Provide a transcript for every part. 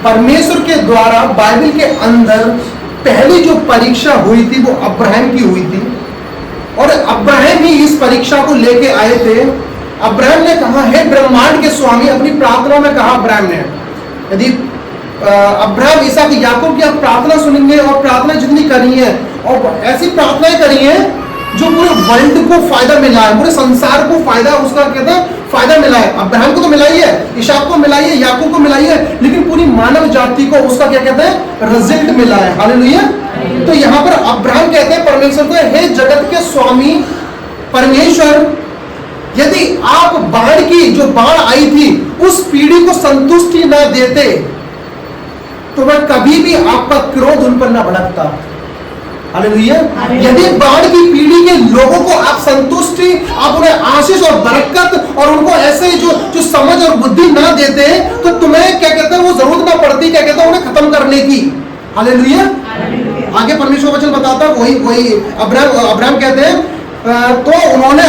परमेश्वर के द्वारा बाइबल के अंदर पहली जो परीक्षा हुई थी वो अब्राहम की हुई थी, और अब्राहम ही इस परीक्षा को लेके आए थे। अब्राहम ने कहा, हे ब्रह्मांड के स्वामी, अपनी प्रार्थना में कहा अब्राहम ने, यदि अब्राहम इसहाक याकूब की आप प्रार्थना सुनेंगे, और प्रार्थना जितनी करी है और ऐसी प्रार्थनाएं करी है जो पूरे वर्ल्ड को फायदा मिला है, पूरे संसार को फायदा, उसका कहते हैं फायदा मिला है। अब्राहम को तो मिला ही है, इसहाक को मिला ही है, याकूब को मिला ही है, लेकिन पूरी मानव जाति को उसका क्या कहते हैं, रिजल्ट मिला है। हालेलुया। तो यहाँ पर अब्राहम कहते हैं परमेश्वर को, हे जगत के स्वामी परमेश्वर, यदि आप बाढ़ की, जो बाढ़ आई थी, उस पीढ़ी को संतुष्टि न देते तो मैं कभी भी आपका क्रोध उन पर न भड़कता। हालेलुया। यदि बाढ़ की पीढ़ी के लोगों को आप संतुष्टि, आप उन्हें आशीष और बरकत और उनको ऐसे जो समझ और बुद्धि ना देते, तो तुम्हें क्या कहते हैं, वो जरूरत ना पड़ती, क्या कहते हैं, उन्हें खत्म करने की। हालेलुया। आगे परमेश्वर वचन बताता है, वही अब्राहम कहते हैं, तो उन्होंने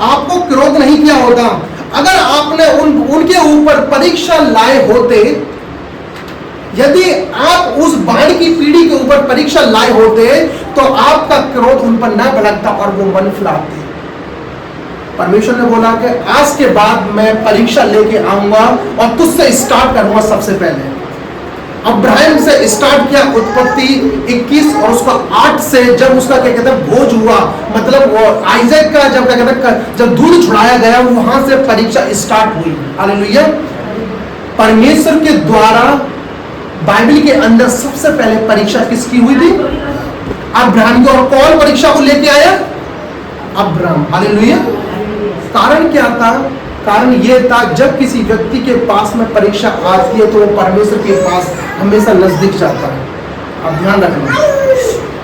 आपको क्रोध नहीं किया होता अगर आपने उनके ऊपर परीक्षा लाए होते। यदि आप उस बाढ़ की पीढ़ी के ऊपर परीक्षा लाए होते तो आपका क्रोध उन पर न भड़कता और वो मन फुलाते। परमेश्वर ने बोला कि आज के बाद मैं परीक्षा लेके आऊंगा और तुझसे स्टार्ट करूंगा। सबसे पहले अब्राहम से स्टार्ट किया, उत्पत्ति 21 और उसका 8 से, जब उसका क्या कहते हैं भोज हुआ, मतलब वो आइजैक का जब क्या कहते हैं, जब दूध छुड़ाया गया, वहां से परीक्षा स्टार्ट हुई। हालेलुया। परमेश्वर के द्वारा बाइबल के अंदर सबसे पहले परीक्षा किसकी हुई थी? अब्राहम की। और कौन परीक्षा को लेके आया? अब्राहम। हालेलुया। कारण क्या था? कारण यह था, जब किसी व्यक्ति के पास में परीक्षा आती है तो वो परमेश्वर के पास हमेशा नजदीक जाता है। आप ध्यान रखना,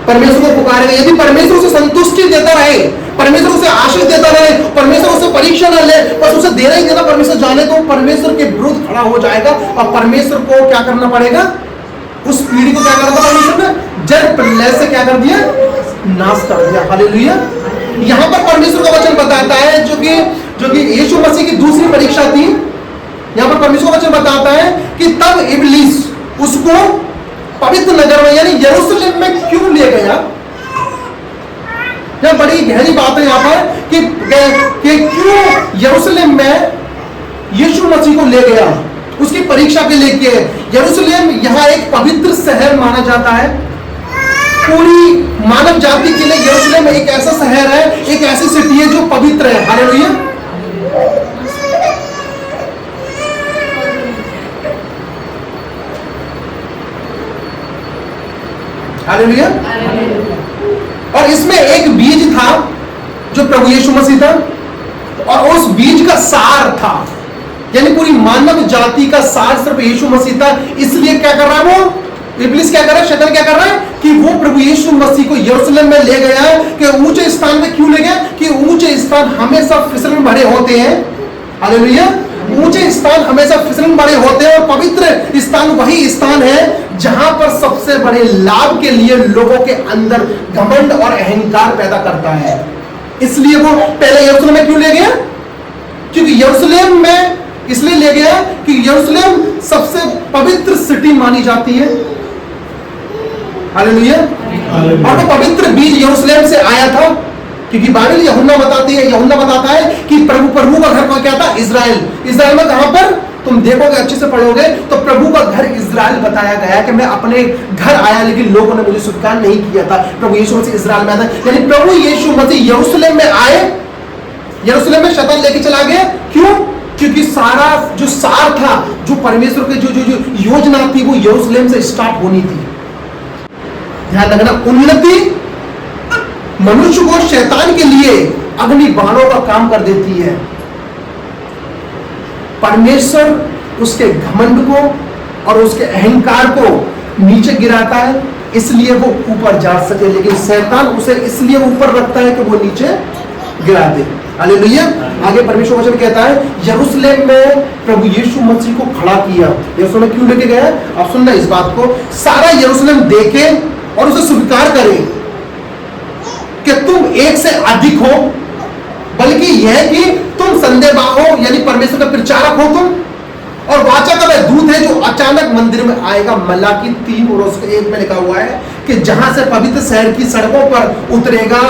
परमेश्वर को पुकारेगा। यदि परमेश्वर उसे संतुष्टि देता रहे, परमेश्वर उसे आशीष देता रहे, परमेश्वर उसे परीक्षा न ले, बस उसे देना ही देना, परमेश्वर जाने, तो परमेश्वर के विरुद्ध खड़ा हो जाएगा और परमेश्वर को क्या करना पड़ेगा? उस पीढ़ी को क्या करना था परमेश्वर ने? जड़ प्रलय से क्या कर दिया? नाश कर दिया। हालेलुया। यहाँ पर परमेश्वर का वचन बताता है, जो कि यीशु मसीह की दूसरी परीक्षा थी। यहाँ पर परमेश्वर का वचन बताता है कि तब इब्लीस उसको पवित्र नगर में यानी यरूशलेम में क्यों ले गया। यह बड़ी गहरी बात है यहाँ पर कि क्यों यरूशलेम में यीशु मसीह को ले गया, उसकी परीक्षा के लिए। यरूशलेम यहाँ एक पवित्र शहर माना जाता है। पूरी मानव जाति के लिए यरूशलेम एक ऐसा शहर है, एक ऐसी सिटी है जो पवित्र है। हालेलुया। हालेलुया। और इसमें एक बीज था जो प्रभु यीशु मसीह था, और उस बीज का सार था, यानी पूरी मानव जाति का सार सिर्फ यीशु मसीह था। इसलिए क्या कर रहा है वो इब्लीस, क्या कर रहा है, शैतान क्या कर रहा है कि वो प्रभु यीशु मसीह को यरूशलेम में ले गया है। कि ऊंचे स्थान में क्यों ले गया? कि ऊंचे स्थान हमेशा फिसलन भरे होते हैं। हालेलुया। ऊंचे स्थान हमेशा फिसलन भरे होते हैं, और पवित्र स्थान वही स्थान है जहां पर सबसे बड़े लाभ के लिए लोगों के अंदर घमंड और अहंकार पैदा करता है। इसलिए वो पहले यरूशलेम में क्यों ले गया? क्योंकि यरूशलेम में इसलिए ले गया कि यरूशलेम सबसे पवित्र सिटी मानी जाती है। हालेलुया। और वो पवित्र बीज यरूशलेम से आया था, क्योंकि बाइबल यूहन्ना बताता है कि प्रभु का घर क्या था? इजराइल। इजराइल में कहां पर? तुम देखोगे, अच्छे से पढ़ोगे तो प्रभु का घर इजराइल बताया गया कि मैं अपने घर आया लेकिन लोगों ने मुझे स्वीकार नहीं किया था। प्रभु यीशु मसीह इजराइल में आया, यानी प्रभु यीशु मसीह यरूशलेम में आए। यरूशलेम में शैतान लेके चला गया। क्यों? क्योंकि सारा जो सार था, जो परमेश्वर की जो योजना थी, वो यरूशलेम से स्टार्ट होनी थी। ध्यान रखना, उन्नति मनुष्य को शैतान के लिए अग्नि बाणों का काम कर देती है। परमेश्वर उसके घमंड को और उसके अहंकार को नीचे गिराता है, इसलिए वो ऊपर जा सके, लेकिन शैतान उसे इसलिए ऊपर रखता है कि वो नीचे गिरा दे। हालेलुया। आगे परमेश्वर वचन कहता है, यरूशलेम में प्रभु यीशु मसीह को खड़ा किया। यरूशलेम में क्यों लेके गया? आप सुनना इस बात को, सारा यरूशलेम देखे और उसे स्वीकार करे कि तुम एक से अधिक हो, बल्कि यह कि तुम संदेशवाहक हो, यानी परमेश्वर का प्रचारक हो तुम, और वाचा का वह दूत है जो अचानक मंदिर में आएगा। मलाकी 3 और उसके 1 में लिखा हुआ है कि जहां से पवित्र शहर की सड़कों पर उतरेगा।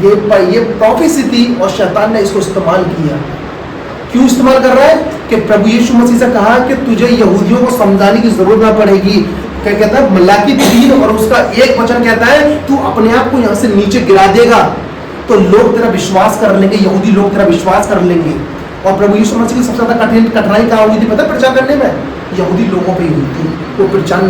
ये प्रोफेसी थी और शैतान ने इसको इस्तेमाल किया। क्यों इस्तेमाल कर रहा है कि प्रभु यीशु मसीह से कहा कि तुझे यहूदियों को समझाने की जरूरत ना पड़ेगी। क्या कहता है मलाकी 3 और उसका 1 वचन कहता है तू अपने आप को यहां से नीचे गिरा देगा तो लोग तेरा विश्वास कर लेंगे, यहूदी लोग तेरा विश्वास कर लेंगे। और प्रभु यीशु मसीह की सबसे ज्यादा कठिनाई कहाँ हुई थी पता प्रचार करने में? यहूदी लोगों पे ही हुई थी। वो प्रचार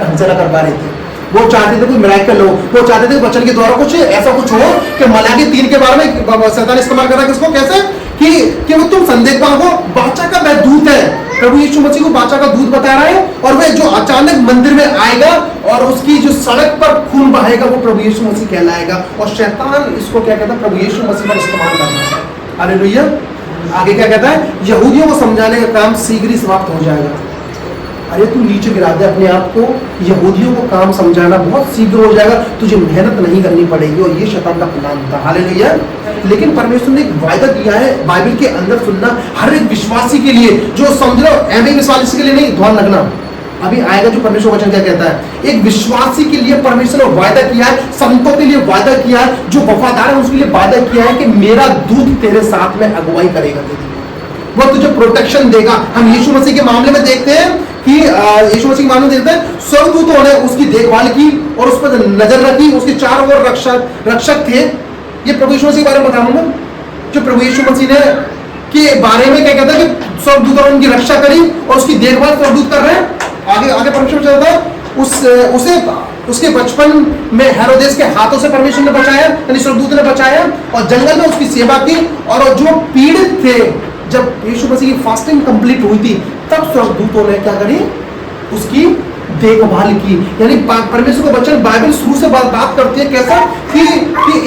ढंग से न कर पा रहे थे। वो चाहते थे कोई मिराकल हो, वो चाहते थे वचन के द्वारा कुछ ऐसा कुछ हो कि मलाकी 3 के बारे में शैतान इस्तेमाल कर रहा है किसको, कैसे कि वो तुम संदेह पाओ बाचा का वह दूत है। प्रभु यीशु मसीह को बाचा का दूत बता रहा है और वह जो अचानक मंदिर में आएगा और उसकी जो सड़क पर खून बहेगा वो प्रभु यीशु मसीह कहलाएगा। और शैतान इसको क्या कहता है प्रभु यीशु मसीह पर इस्तेमाल कर रहा है। हालेलुया। आगे क्या कहता है यहूदियों को समझाने का काम शीघ्र ही समाप्त हो जाएगा। अरे तू नीचे गिरा दे अपने आप को, यहूदियों को काम समझाना बहुत शीघ्र हो जाएगा, तुझे मेहनत नहीं करनी पड़ेगी। और ये शैतान का प्लान था। हालेलुया। लेकिन परमेश्वर ने एक वायदा किया है बाइबल के अंदर सुनना हर एक विश्वासी के लिए, जो समझ लो एम विश्वासी के लिए नहीं, ध्यान रखना अभी आएगा जो परमेश्वर वचन क्या कहता है। एक विश्वासी के लिए परमेश्वर ने वायदा किया है, संतों के लिए वायदा किया है, जो वफादार है उसके लिए वायदा किया है कि मेरा दूत तेरे साथ में अगुवाई करेगा, वो तुझे प्रोटेक्शन देगा। हम यीशु मसीह के मामले में देखते हैं कि यीशु मसीह के मामले में देखते हैं स्वर्गदूतों ने उसकी देखभाल की और उस पर नजर रखी, उसके चारों ओर रक्षक थे। ये प्रभु यीशु मसीह के बारे में बताऊंगा जो प्रभु यीशु मसीह ने के बारे में क्या कहता है कि स्वर्गदूतों ने उनकी रक्षा करी और उसकी देखभाल स्वर्गदूत कर रहे हैं। आगे परमेश्वर चलता है उसे उसके बचपन में हेरोदेस के हाथों से परमेश्वर ने बचाया, यानी स्वर्गदूत ने बचाया और जंगल में उसकी सेवा की। और जो पीड़ित थे जब यीशु मसीह की फास्टिंग कंप्लीट हुई थी तब स्वर्गदूतों ने क्या करी उसकी देखभाल की। यानी परमेश्वर का वचन बाइबल शुरू से बात करती है कैसा कि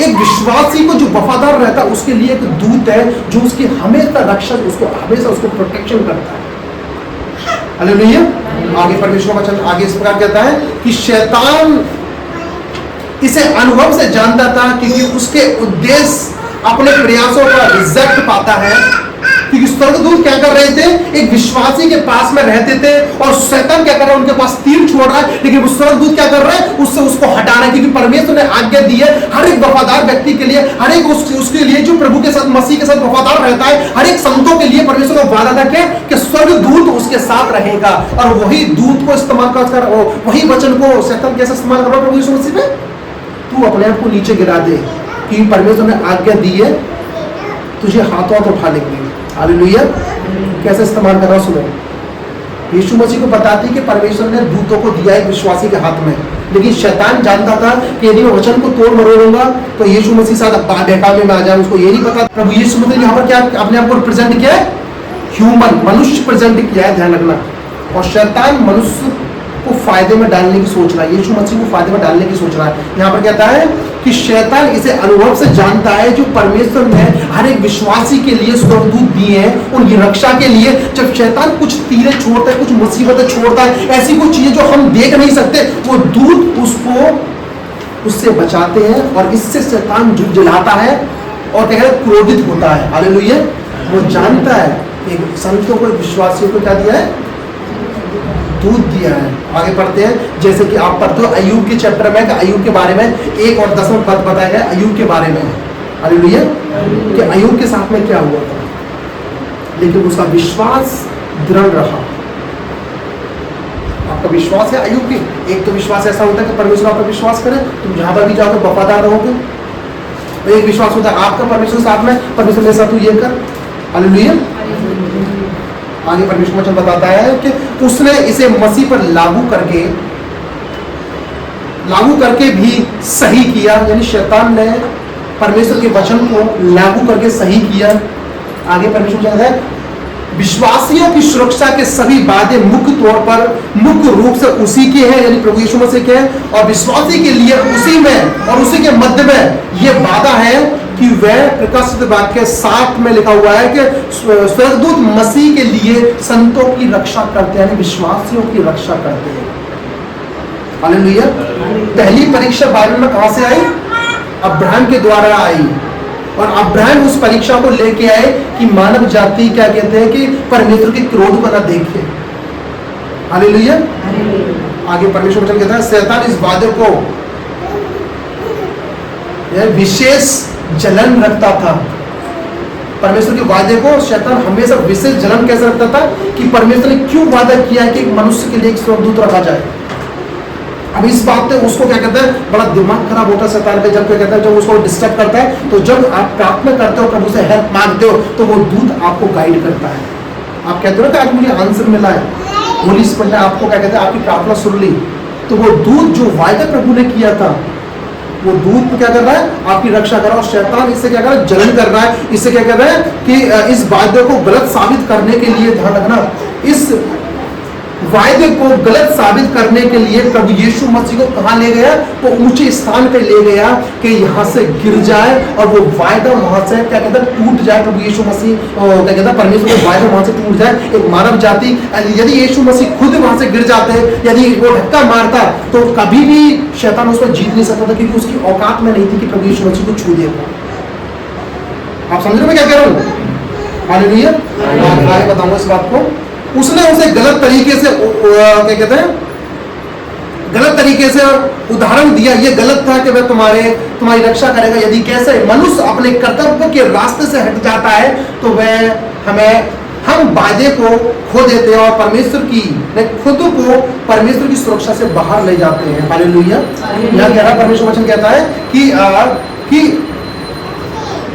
एक विश्वासी को जो वफादार रहता है उसके लिए एक दूत है जो उसकी हमेशा रक्षा हमेशा उसको प्रोटेक्शन करता है। हालेलुया। आगे परमेश्वर का वचन आगे इस प्रकार कहता है कि शैतान इसे अनुभव से जानता था क्योंकि उसके उद्देश्य अपने प्रयासों का रिजल्ट पाता है। क्योंकि स्वर्गदूत क्या कर रहे थे एक विश्वासी के पास में रहते थे और शैतान क्या कर रहा है उनके पास तीर छोड़ रहा है, लेकिन वो स्वर्गदूत क्या कर रहा है उससे उसको हटा रहा है। क्योंकि परमेश्वर ने आज्ञा दी है हर एक वफादार व्यक्ति के लिए, हर एक उसके लिए जो प्रभु के साथ मसीह के साथ वफादार रहता है, हर एक संतों के लिए परमेश्वर का वादा था कि स्वर्गदूत उसके साथ रहेगा। और वही दूत को इस्तेमाल कर वही वचन को शैतान कैसे इस्तेमाल कर रहा है प्रभु यीशु मसीह पे, तू अपने आप को नीचे गिरा दे क्योंकि परमेश्वर ने आज्ञा दी है तुझे हाथों हाथ उठा लेंगे। हालेलुया। कैसे इस्तेमाल कर रहा सुनो। यीशु मसीह को बताती कि परमेश्वर ने दूतों को दिया है विश्वासी के हाथ में, लेकिन शैतान जानता था कि यदि मैं वचन को तोड़ मरोड़ूंगा तो यीशु मसीह साथ बहकावे में आ जाए। उसको ये नहीं पता प्रभु यीशु मसीह यहाँ पर क्या अपने आप को रिप्रेजेंट किया है, ह्यूमन मनुष्य प्रेजेंट किया है, ध्यान रखना। और शैतान मनुष्य को फायदे में डालने की सोच रहा है, यीशु मसीह को फायदे में डालने की सोच रहा है। यहाँ पर कहता है कि शैतान इसे अनुभव से जानता है जो परमेश्वर ने हर एक विश्वासी के लिए स्वर्गदूत दिए हैं उनकी रक्षा के लिए। जब शैतान कुछ तीरें छोड़ता है, कुछ मुसीबतें छोड़ता है, ऐसी कुछ चीजें जो हम देख नहीं सकते, वो दूत उससे बचाते हैं और इससे शैतान झुंझलाता है और क्या है क्रोधित होता है। हालेलुया। वो जानता है कि संतों को विश्वासियों को क्या दिया है, दूत दिया है। आगे पढ़ते हैं जैसे कि आप पढ़ते हो अय्यूब के चैप्टर में, अय्यूब के बारे में 1 और 10 पद बताया गया अय्यूब के बारे में। हालेलुया। कि अय्यूब के साथ में क्या हुआ था, लेकिन उसका विश्वास दृढ़ रहा। आपका विश्वास है अय्यूब की, एक तो विश्वास ऐसा होता है कि परमेश्वर आप पर विश्वास करें, तुम जहां पर भी जाओ तो वफादार रहोगे। तो एक विश्वास होता है आपका परमेश्वर साथ में, परमेश्वर मेरे साथ तू ये कर। हालेलुया। आगे परमेश्वर वचन बताता है कि उसने इसे मसीह पर लागू करके भी सही किया, यानी शैतान ने परमेश्वर के वचन को लागू करके सही किया। आगे परमेश्वर कहता है विश्वासियों की सुरक्षा के सभी वादे मुख्य रूप से उसी के हैं, यानी प्रभु यीशु मसीह के हैं। और विश्वासी के लिए उसी में और उसी के मध्य में यह वादा है कि वह प्रकाशित वाक्य 7 में लिखा हुआ है कि स्वर्गदूत मसीह के लिए संतों की रक्षा करते हैं, यानी विश्वासियों की रक्षा करते हैं। हालेलुया। पहली परीक्षा बाइबल में कहां से आई, अब्राहम के द्वारा आई। और अब्राहम उस परीक्षा को लेके आए कि मानव जाति क्या कहते हैं कि परमेश्वर के क्रोध को ना देखे। हालेलुया। आगे परमेश्वर वचन कहता है शैतान इस वादे को विशेष जलन रखता था। परमेश्वर के वादे को शैतान हमेशा विशेष जलन कैसे रखता था कि परमेश्वर ने क्यों वादा किया कि एक मनुष्य के लिए एक स्वर्गदूत रखा जाए। अब इस बात पे उसको क्या कहता है बड़ा दिमाग खराब होता है शैतान का, जब क्या कहता है जब उसको डिस्टर्ब करता है। तो जब आप प्रार्थना करते हो प्रभु से हेल्प मांगते हो तो वो दूत आपको गाइड करता है। आप कहते हो ना कि आज मुझे आंसर मिला है, होली स्पिरिट ने आपको क्या कहते हैं आपकी प्रार्थना सुन ली। तो वो दूत जो वायदा प्रभु ने किया था वो दूत क्या कर रहा है आपकी रक्षा कर रहा है। और शैतान इससे क्या कर रहा है जलन कर रहा है। इससे क्या कर रहा है कि इस वायदे को गलत साबित करने के लिए, ध्यान रखना, इस वायदे को गलत साबित करने के लिए प्रभु यीशु मसीह को कहां ले गया? वो ऊंचे स्थान पे ले गया कि यहां से गिर जाए और वो वायदा वहां से क्या कहता है टूट जाए। प्रभु यीशु मसीह क्या कहता है परमेश्वर का वायदा वहां से टूट जाए। एक मानव जाति यदि यीशु मसीह खुद वहां से गिर जाते, यदि वो धक्का मारता तो कभी भी शैतान उस पर जीत नहीं सकता था, क्योंकि उसकी औकात में नहीं थी कि प्रभु यीशु मसीह को छू देगा। आप समझ रहे हो मैं क्या कह रहा हूँ? हालेलुया। आगे बताऊंगा इस बात को। उसने उसे गलत तरीके से क्या कहते हैं गलत तरीके से उदाहरण दिया। ये गलत था कि वह तुम्हारी रक्षा करेगा। यदि कैसे मनुष्य अपने कर्तव्य के रास्ते से हट जाता है तो हम वादे को खो देते हैं और परमेश्वर की खुद को परमेश्वर की सुरक्षा से बाहर ले जाते हैं। हालेलुया। यहाँ कह रहा परमेश्वर वचन कहता है कि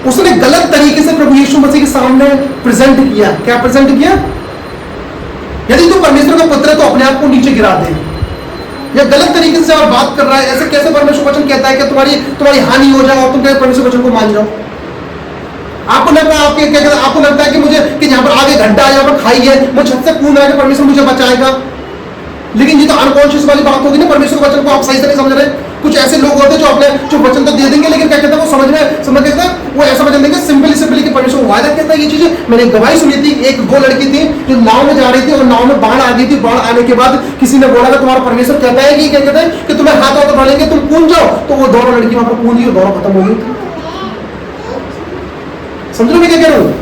उसने गलत तरीके से प्रभु यीशु मसीह के सामने प्रेजेंट किया। क्या प्रेजेंट किया? यदि तू परमेश्वर का पुत्र है तो अपने आप को नीचे गिरा दे। या गलत तरीके से आप बात कर रहा है, ऐसे कैसे परमेश्वर वचन कहता है कि तुम्हारी हानि हो जाए और तुम परमेश्वर वचन को मान जाओ। आपको लगता है कि मुझे कि यहाँ पर आगे घंटा यहाँ पर खाई है, मैं छत से कूद आएगा परमेश्वर मुझे बचाएगा। लेकिन ये तो अनकॉन्शियस वाली बात होगी ना। परमेश्वर के वचन को आप सही से नहीं समझ रहे। कुछ ऐसे लोग होते हैं जो वचन तो दे देंगे लेकिन क्या कहते हैं वो समझ कहते हैं वो ऐसा वचन देंगे सिंपली कि परमेश्वर वायदा कहता है ये चीजें। मैंने गवाही सुनी थी, दो लड़की थी जो नाव में जा रही थी और नाव में बाढ़ आ गई थी। बाढ़ आने के बाद किसी ने बोला कि तुम्हारा परमेश्वर कहता है कि क्या कहता है कि तुम्हें हाथ हाथ डालेंगे, तुम कूद जाओ। तो वो दोनों लड़की वहां पर कूदी और दोनों खत्म हो गई। समझ लो मैं क्या कह रहा हूँ?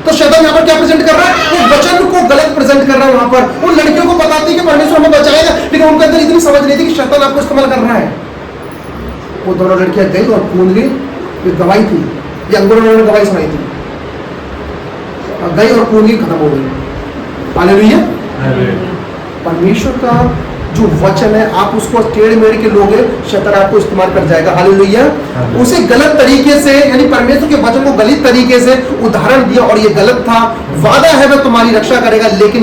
तो शैतान यहाँ पर क्या प्रेजेंट कर रहा है? वो वचन को गलत प्रेजेंट कर रहा है। वहां पर उन लड़कियों को पता थी कि परमेश्वर हमें बचाएगा, लेकिन उनके अंदर इतनी समझ नहीं थी कि शैतान आपको इस्तेमाल कर रहा है। वो दोनों लड़कियां गई और कूद गई। ये गवाही थी, ये अंगूरों ने गवाही सुनाई थी। गई और कूद गई, खत्म हो गई। हालेलुया। परमेश्वर का जो वचन है आप उसको टेढ़ मेढ़ के लोगे, शैतान आपको इस्तेमाल कर जाएगा। हालेलुया। उसे गलत तरीके से यानी परमेश्वर के वचन को गलत तरीके से उदाहरण दिया और ये गलत था। वादा है वह तुम्हारी रक्षा करेगा, लेकिन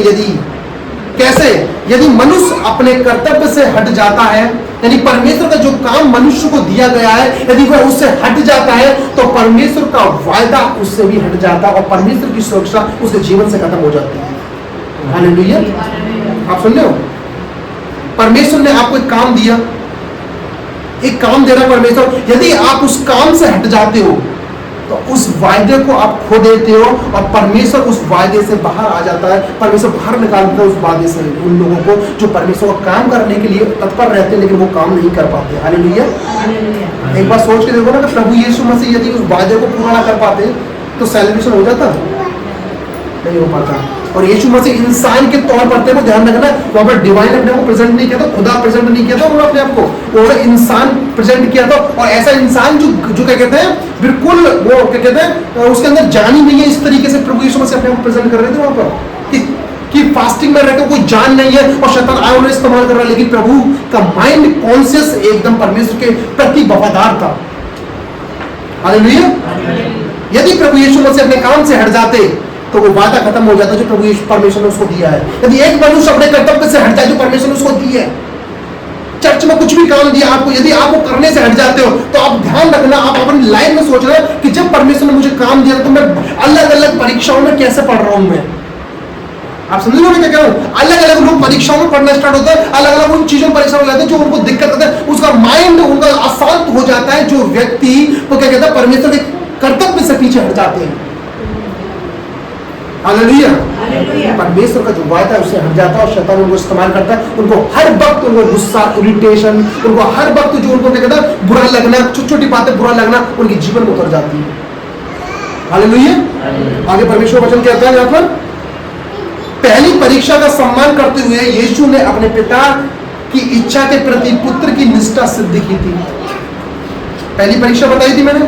कैसे? यदि मनुष्य अपने कर्तव्य से हट जाता है, यानी परमेश्वर का जो काम मनुष्य को दिया गया है यदि वह उससे हट जाता है तो परमेश्वर का वायदा उससे भी हट जाता है और परमेश्वर की सुरक्षा उसके जीवन से खत्म हो जाती है। हालेलुया। आप सुन रहे हो? परमेश्वर ने आपको एक काम दिया, एक काम दे रहा परमेश्वर। यदि आप उस काम से हट जाते हो तो उस वायदे को आप खो देते हो और परमेश्वर उस वायदे से बाहर आ जाता है। परमेश्वर बाहर निकालता है उस वायदे से उन लोगों को जो परमेश्वर का काम करने के लिए तत्पर रहते हैं लेकिन वो काम नहीं कर पाते। हालेलुया। एक बार सोच के देखो ना कि प्रभु यीशु मसीह यदि उस वायदे को पूरा ना कर पाते तो सेलिब्रेशन हो जाता? नहीं हो पाता। और यीशु मसीह इंसान के तौर पर थे, वो ध्यान रखना, वहां पर डिवाइन अपने आप को प्रेजेंट नहीं किया था, खुदा प्रेजेंट नहीं किया था उन्होंने अपने आप को, उन्होंने इंसान प्रेजेंट किया था। और ऐसा इंसान जो क्या कहते हैं बिल्कुल वो क्या कहते हैं उसके अंदर जान ही नहीं है। इस तरीके से प्रभु यीशु मसीह अपने आप को प्रेजेंट कर रहे थे वहां पर कि फास्टिंग में रहकर कोई जान नहीं है और शैतान आया उन्हें इस्तेमाल कर रहा है, लेकिन प्रभु का माइंड कॉन्शियस एकदम परमेश्वर के प्रति वफादार था। हालेलुया। यदि प्रभु यीशु मसीह अपने काम से हट जाते तो वो वादा खत्म हो जाता जो प्रभु परमेश्वर ने उसको दिया है। यदि एक मनुष्य अपने कर्तव्य से हट जाए जो परमेश्वर ने उसको दिया है, चर्च में कुछ भी काम दिया आपको, यदि आप वो करने से हट जाते हो तो आप ध्यान रखना, आप अपनी लाइफ में सोच रहे हो कि जब परमेश्वर ने मुझे काम दिया तो मैं अलग अलग परीक्षाओं में कैसे पढ़ रहा हूं मैं। आप समझ लो मैं क्या कह रहा हूं? अलग अलग लोग परीक्षाओं में पढ़ना स्टार्ट होता है, अलग अलग उन चीजों में परीक्षा में लाते हैं जो उनको दिक्कत होता है, उसका माइंड उनका अशांत हो जाता है। जो व्यक्ति वो क्या कहता है परमेश्वर के कर्तव्य से पीछे हट जाते हैं। हालेलुया। परमेश्वर का जो वायदा है उससे हट जाता है और शैतान उनको इस्तेमाल करता है। उनको हर वक्त उनको गुस्सा, इरिटेशन, उनको हर वक्त जो उनको क्या कहता है बुरा लगना, छोटी छोटी बातें बुरा लगना उनके जीवन में उतर जाती है। हालेलुया। आगे परमेश्वर वचन कहता है यहाँ पर, पहली परीक्षा का सम्मान करते हुए यीशु ने अपने पिता की इच्छा के प्रति पुत्र की निष्ठा सिद्ध की थी। पहली परीक्षा बताई थी मैंने,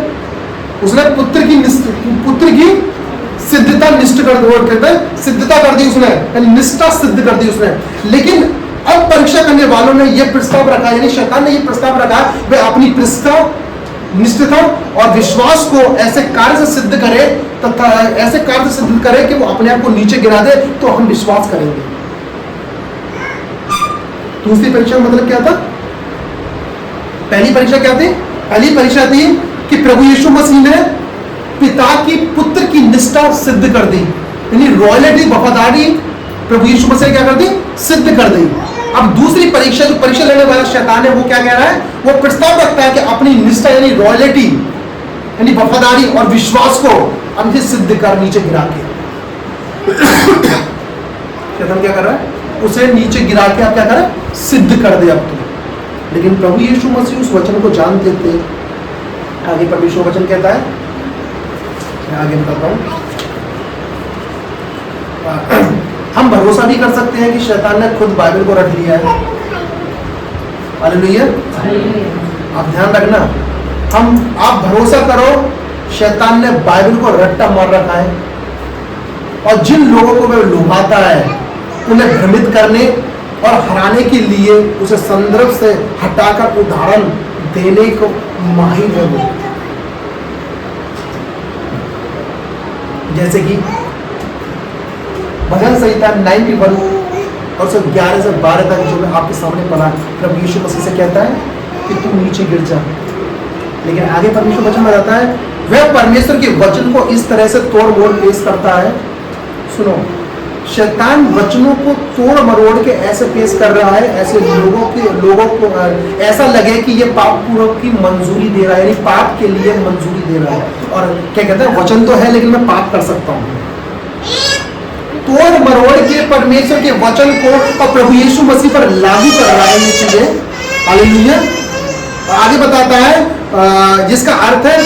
उसने पुत्र की सिद्धता निष्ठ कर दी, सिद्धता कर दी उसने, निष्ठा सिद्ध कर दी उसने। लेकिन अब परीक्षा करने वालों ने यह प्रस्ताव रखा, यानी शैतान ने यह प्रस्ताव रखा, वे अपनी निष्ठता और विश्वास को ऐसे कार्य से सिद्ध करे तथा ऐसे कार्य से सिद्ध करे कि वो अपने आप को नीचे गिरा दे, तो हम विश्वास करेंगे। दूसरी परीक्षा का मतलब क्या था? पहली परीक्षा क्या थी? पहली परीक्षा थी कि प्रभु यीशु मसीह ने पिता की पुत्र की निष्ठा सिद्ध कर दी, यानी रॉयल्टी, वफादारी प्रभु यीशु मसीह ने क्या कर दी? सिद्ध कर दी। अब दूसरी परीक्षा, जो परीक्षा लेने वाला शैतान है, वो क्या कह रहा है? वो प्रस्ताव रखता है कि अपनी निष्ठा यानी रॉयल्टी यानी वफादारी और विश्वास को हमसे सिद्ध कर नीचे गिरा के शैतान क्या कर रहा है? उसे नीचे गिरा के आप क्या कर रहे हैं? सिद्ध कर दे अब तो। लेकिन प्रभु यीशु मसीह उस वचन को जानते थे। आगे परमेश्वर वचन कहता है, मैं आगे बताता हूं, हम भरोसा भी कर सकते हैं कि शैतान ने खुद बाइबल को रख लिया है। हालेलुया। आप ध्यान रखना, आप भरोसा करो, शैतान ने बाइबल को रट्टा मार रखा है और जिन लोगों को वह लुभाता है उन्हें भ्रमित करने और हराने के लिए उसे संदर्भ से हटाकर उदाहरण देने को माहिर है वो। जैसे कि भजन संहिता 91 और 11 से 12 तक जो मैं आपके सामने पढ़ा, प्रभु यीशु मसीह से कहता है कि तू नीचे गिर जा। लेकिन आगे परमेश्वर वचन में रहता है, वह परमेश्वर के वचन को इस तरह से तोड़ मोड़ पेश करता है। सुनो, शैतान वचनों को तोड़ मरोड़ के ऐसे पेश कर रहा है, ऐसे लोगों को ऐसा लगे कि ये पाप पूर्वक की मंजूरी दे रहा है, यानी पाप के लिए मंजूरी दे रहा है। और क्या कहते हैं, वचन तो है लेकिन मैं पाप कर सकता हूँ। तोड़ मरोड़ के परमेश्वर के वचन को और प्रभु यीशु मसीह पर लागू कर रहा है ये चीजें। हालेलुया। आगे बताता है जिसका अर्थ है,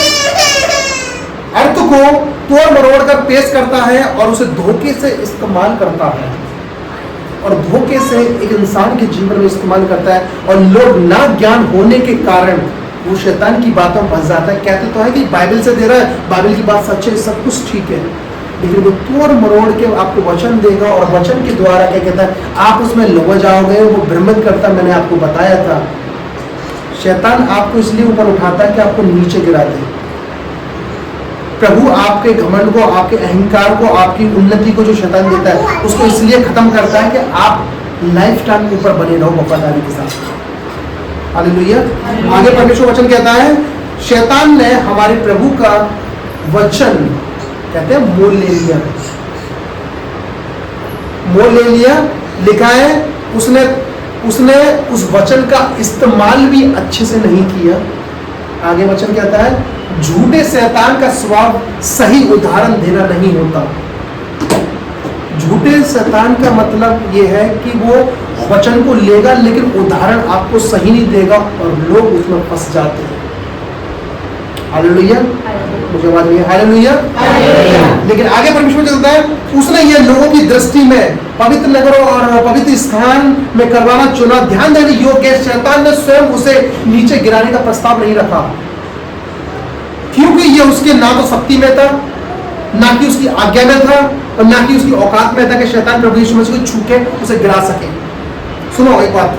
अर्थ को तोड़ मरोड़ कर पेश करता है और उसे धोखे से इस्तेमाल करता है, और धोखे से एक इंसान के जीवन में इस्तेमाल करता है। और लोग ना ज्ञान होने के कारण वो शैतान की बातों में फंस जाता है। कहते तो है कि बाइबल से दे रहा है, बाइबल की बात सच है, सब कुछ ठीक है, लेकिन वो तोड़ मरोड़ के आपको वचन देगा और वचन के द्वारा क्या कहता है, आप उसमें लुभ जाओगे, वो भ्रमित करता। मैंने आपको बताया था, शैतान आपको इसलिए ऊपर उठाता है कि आपको नीचे गिरा दे। प्रभु आपके घमंड को, आपके अहंकार को, आपकी उन्नति को जो शैतान देता है उसको इसलिए खत्म करता है कि आप लाइफ टाइम ऊपर बने रहो वफादारी के साथ। हालेलुया। आगे परमेश्वर वचन कहता है, शैतान ने हमारे प्रभु का वचन कहते हैं मोल ले लिया। मोल ले लिया लिखा है, उसने उस वचन का इस्तेमाल भी अच्छे से नहीं किया। आगे वचन कहता है, झूठे शैतान का स्वभाव सही उदाहरण देना नहीं होता। झूठे शैतान का मतलब यह है कि वो वचन को लेगा लेकिन उदाहरण आपको सही नहीं देगा और लोग उसमें फंस जाते हैं। हालेलुया। मुझे आवाज नहीं है? हालेलुया। लेकिन आगे परमेश्वर चलता है, उसने ये लोगों की दृष्टि में पवित्र नगरों और पवित्र स्थान में करवाना चुना। ध्यान देने योग्य, शैतान ने स्वयं उसे नीचे गिराने का प्रस्ताव नहीं रखा, क्योंकि ये उसके ना तो शक्ति में था, ना कि उसकी आज्ञा में था, और ना कि उसकी औकात में था कि शैतान प्रभु यीशु मसीह को छू के उसे गिरा सके। सुनो एक बात,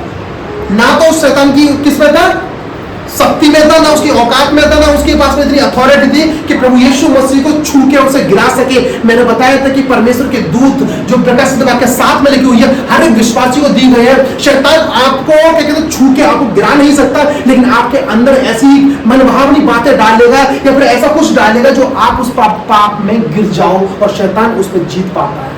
ना तो शैतान की किस में था, शक्ति में था, ना उसकी औकात में था, ना उसके पास में इतनी अथॉरिटी थी कि प्रभु यीशु मसीह को छू के उसे गिरा सके। मैंने बताया था कि परमेश्वर के दूत जो प्रकाशित वाक्य के साथ में लिखी हुई है हर एक विश्वासी को दी गई है। शैतान आपको क्या कहते हैं, छू के आपको गिरा नहीं सकता, लेकिन आपके अंदर ऐसी मनभावनी बातें डालेगा या फिर ऐसा कुछ डालेगा जो आप उस पाप में गिर जाओ और शैतान उस पर जीत पाता है।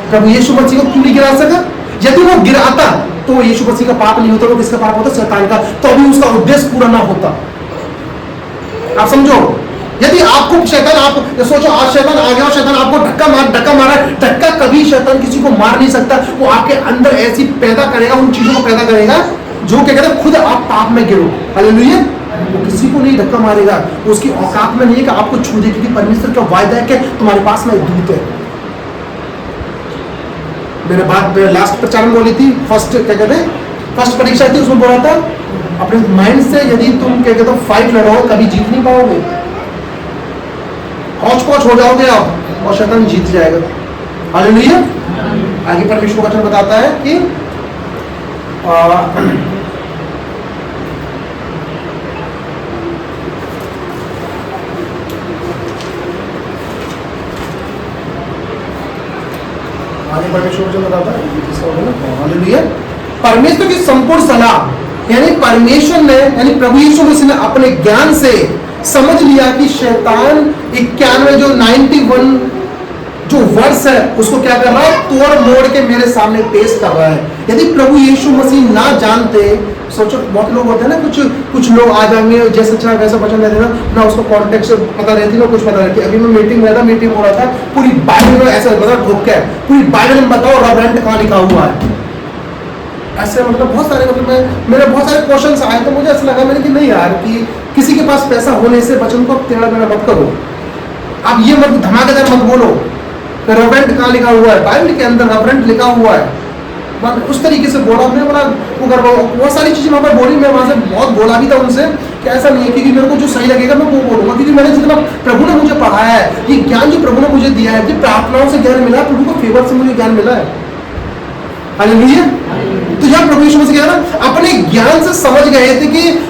प्रभु यीशु मसीह को क्यों नहीं गिरा सका? यदि वो गिराता तो यीशु मसीह का पाप नहीं होता, वो किसका पाप होता? शैतान का। तो अभी उसका उद्देश्य पूरा ना होता। आप समझो, यदि आपको शैतान, आप सोचो आज शैतान आ गया और शैतान आपको धक्का मारा, धक्का कभी शैतान किसी को मार नहीं सकता। वो आपके अंदर ऐसी पैदा करेगा, उन चीजों को पैदा करेगा जो क्या कहते हैं खुद आप पाप में गिरो। हालेलुया। वो किसी को नहीं धक्का मारेगा, उसकी औकात में नहीं है कि आपको छू दे, क्योंकि परमेश्वर का वायदा है कि तुम्हारे पास में एक दूत है। मैंने बात लास्ट प्रचार में बोली थी, फर्स्ट क्या कहते हैं फर्स्ट परीक्षा थी, उसमें बोला था अपने माइंड से यदि तुम क्या कहते हो फाइट लड़ोगे कभी जीत नहीं पाओगे, हौच पौच हो जाओगे आप और शैतान जीत जाएगा। हालेलुया। आगे परमेश्वर का वचन बताता है कि आगे परमेश्वर वचन बताता है, हालेलुया, परमेश्वर की संपूर्ण सलाह, यानी परमेश्वर ने, यानी प्रभु यीशु मसीह ने अपने ज्ञान से समझ लिया कि शैतान 91 जो 91 जो वर्ष है उसको क्या कर रहा है, तोड़ मोड़ के मेरे सामने पेश कर रहा है। यदि प्रभु यीशु मसीह ना जानते, सोचो बहुत लोग होते हैं ना, कुछ लोग आ जाएंगे जैसे चाहे वैसा वचन दे देना ना, उसको कॉन्टेक्स्ट पता रहती ना, कुछ पता रहती। अभी मैं मीटिंग हो रहा था, पूरी बाइबल में ऐसा मतलब ठोक के पूरी बाइबल में बताओ रेवरेंट कहाँ लिखा हुआ है, ऐसे मतलब बहुत सारे मतलब मेरे बहुत सारे क्वेश्चंस आए, तो मुझे ऐसा लगा मैंने कि नहीं यार, कि किसी के पास पैसा होने से वचन को टेढ़ा मेढ़ा मत करो, आप ये मत धमाकेदार मत बोलो रेवरेंट कहाँ लिखा हुआ है, बाइबल के अंदर रेवरेंट लिखा हुआ है। उस तरीके से बोला मैं, बड़ा वो कर बहुत सारी चीजें वहाँ पर बोली, मैं वहाँ से बहुत बोला भी था उनसे कि ऐसा नहीं है, क्योंकि मेरे को जो सही लगेगा मैं वो बोलूंगा, क्योंकि मैंने जितना प्रभु ने मुझे पढ़ाया है, ये ज्ञान जो प्रभु ने मुझे दिया है, ये प्रार्थनाओं से ज्ञान मिला, प्रभु को फेवर से मुझे ज्ञान मिला है। हालेलुया। तो यहाँ प्रभु यीशु मसीह अपने ज्ञान से समझ गए थे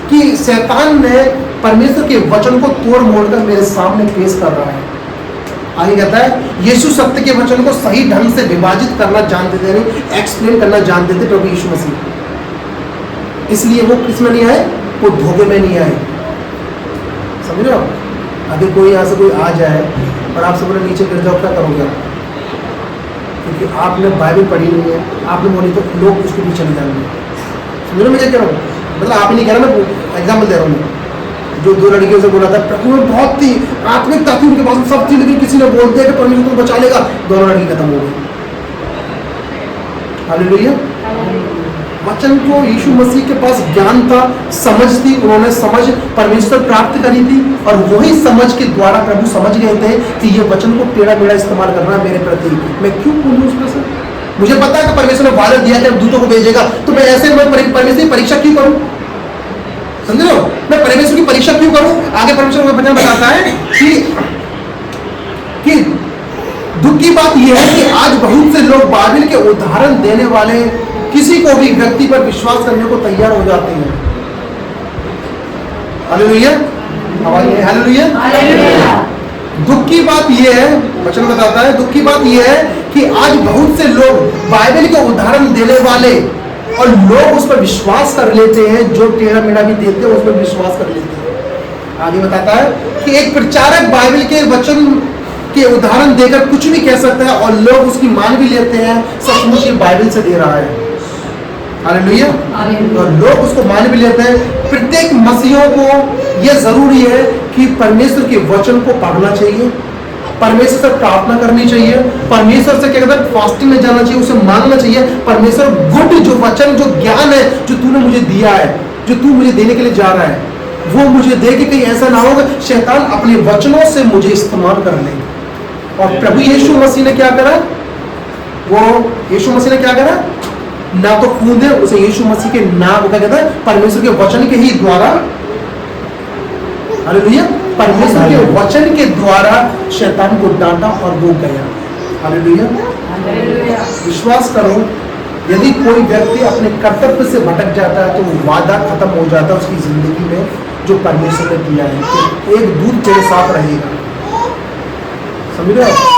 कि शैतान ने परमेश्वर के वचन को तोड़ मोड़ कर मेरे सामने पेश कर रहा है। आगे कहता है यीशु सत्य के वचन को सही ढंग से विभाजित करना जानते थे, एक्सप्लेन करना जानते थे प्रभु यीशु मसीह, इसलिए वो किसमें नहीं आए, वो धोखे में नहीं आए। समझ रहे हो? अगर कोई यहाँ से कोई आ जाए और आपसे बोले नीचे गिर जाओ, क्या करोगे आप? क्योंकि आपने बाइबल पढ़ी नहीं है, आपने बोली तो लोग उसके पीछे चले जाएंगे। समझ रहे मैं क्या कह रहा हूँ? मतलब आप ही नहीं कह रहा, मैं एग्जाम्पल दे रहा हूँ। जो 2 लड़कियों से बोला था प्रभु में बहुत थी आत्मिकता थी उनके पास सब थी, लेकिन किसी ने बोल दिया कि परमेश्वर तुम बचा लेगा, दोनों लड़की खत्म हो गई। हालेलुया। वचन को यीशु मसीह के पास ज्ञान था, समझ थी, उन्होंने समझ परमेश्वर प्राप्त करी थी, और वही समझ के द्वारा प्रभु समझ गए थे कि ये वचन को टेढ़ा मेढ़ा इस्तेमाल करना मेरे प्रति, मैं क्यों बोलूं उसमें से? मुझे पता है कि परमेश्वर ने वादा दिया कि दूतों को भेजेगा, तो मैं ऐसे परमेश्वर की परीक्षा क्यों करूं? समझ रहे हो? मैं परमेश्वर की परीक्षा क्यों करूं? आगे परमेश्वर का वचन बताता है कि दुख की बात यह है कि आज बहुत से लोग बाइबल के उदाहरण देने वाले किसी को भी व्यक्ति पर विश्वास करने को तैयार हो जाते हैं। हालेलुया। हालेलुया। दुख की बात यह है, वचन बताता है, दुख की बात यह है कि आज बहुत से लोग बाइबल के उदाहरण देने वाले और लोग उस पर विश्वास कर लेते हैं, जो टेढ़ा मेढ़ा भी देते हैं उस पर विश्वास कर लेते हैं। आगे बताता है कि एक प्रचारक बाइबल के वचन के उदाहरण देकर कुछ भी कह सकता है और लोग उसकी मान भी लेते हैं, सचमुच ये बाइबल से दे रहा है। हालेलुया। और लोग उसको मान भी लेते हैं। प्रत्येक मसीहियों को यह जरूरी है कि परमेश्वर के वचन को पढ़ना चाहिए, परमेश्वर से प्रार्थना करनी चाहिए, परमेश्वर से क्या कहते हैं फास्टिंग में जाना चाहिए, उसे मांगना चाहिए। परमेश्वर गुड जो वचन जो ज्ञान है जो तूने मुझे दिया है, जो तू मुझे देने के लिए जा रहा है, वो मुझे दे के कहीं ऐसा ना होगा शैतान अपने वचनों से मुझे इस्तेमाल कर ले। और प्रभु यीशु मसीह ने क्या करा, वो यीशु मसीह ने क्या करा, ना तो खून है उसे यीशु मसीह के नाम क्या कहता है परमेश्वर के वचन के ही द्वारा, हालेलुया, परमेश्वर के वचन के द्वारा शैतान को डांटा और वो गया। हालेलुया। विश्वास करो, यदि कोई व्यक्ति अपने कर्तव्य से भटक जाता है तो वो वादा खत्म हो जाता है उसकी जिंदगी में जो परमेश्वर ने दिया है, तो एक दूत तेरे साथ रहेगा। समझ रहे हो?